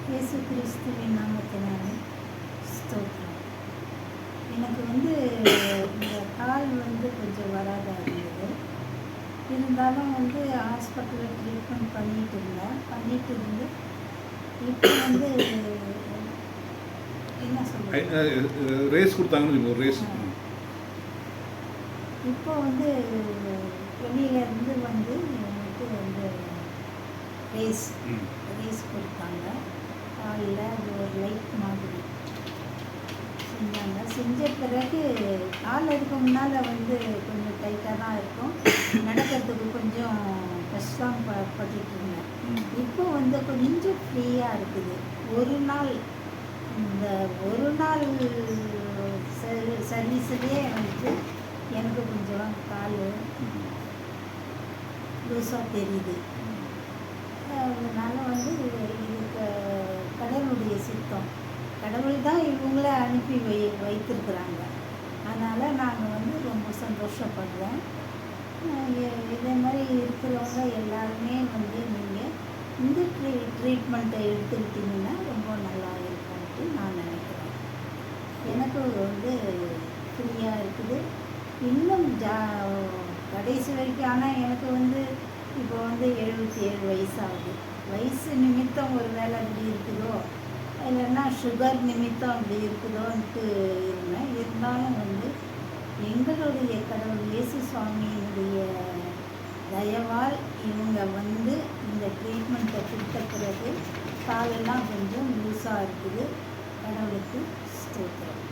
இயேசு கிறிஸ்துவின் நாமத்தினாலே ஸ்தோத்திரம். எனக்கு இந்த கால் கொஞ்சம் வராதா இருந்தது. இருந்தாலும் ஹாஸ்பிட்டலில் ட்ரீட்மெண்ட் பண்ணிட்டு இருந்து இப்போ என்ன சொல்கிறது, ரேஸ் கொடுத்தாங்கன்னு ஒரு ரேஸ். இப்போ வெளியிலேருந்து எனக்கு ரேஸ் கொடுத்தாங்க. காலில் அது ஒரு லைட் மாதிரி செஞ்சாங்க. செஞ்ச பிறகு கால் அதுக்கு முன்னால் கொஞ்சம் டைட்டாக தான் இருக்கும், நடக்கிறதுக்கு கொஞ்சம் கஷ்டம் பட்டுட்டு இருந்தேன். இப்போ கொஞ்சம் ஃப்ரீயாக இருக்குது. ஒரு நாள் சர்வீஸ்லேயே எனக்கு கொஞ்சம் கால் லூஸாக தெரியுது. அதனால் இதுக்கு கடவுளுடைய சித்தம், கடவுள் தான் இவங்கள அனுப்பி வைத்திருக்கிறாங்க. அதனால் நாங்கள் ரொம்ப சந்தோஷப்படுறோம். இதே மாதிரி இருக்கிறவங்க எல்லாருமே நீங்கள் இந்த ட்ரீட்மெண்ட்டை எடுத்துக்கிட்டிங்கன்னா ரொம்ப நல்லா இருக்கும்ட்டு நான் நினைக்கிறேன். எனக்கு ஃப்ரீயாக இருக்குது. இன்னும் கடைசி வரைக்கும். ஆனால் எனக்கு இப்போ 77 வயசாகுது. வயசு நிமித்தம் ஒரு வேளை அப்படி இருக்குதோ, இல்லைன்னா சுகர் நிமித்தம் அப்படி இருக்குதோன்ட்டு இருந்தேன். இருந்தாலும் எங்களுடைய கடவுள் இயேசு சுவாமியினுடைய தயவால் இவங்க இந்த ட்ரீட்மெண்ட்டை கொடுத்த பிறகு காலெல்லாம் கொஞ்சம் லூஸாக இருக்குது. கடவுளுக்கு ஸ்தோத்திரம்.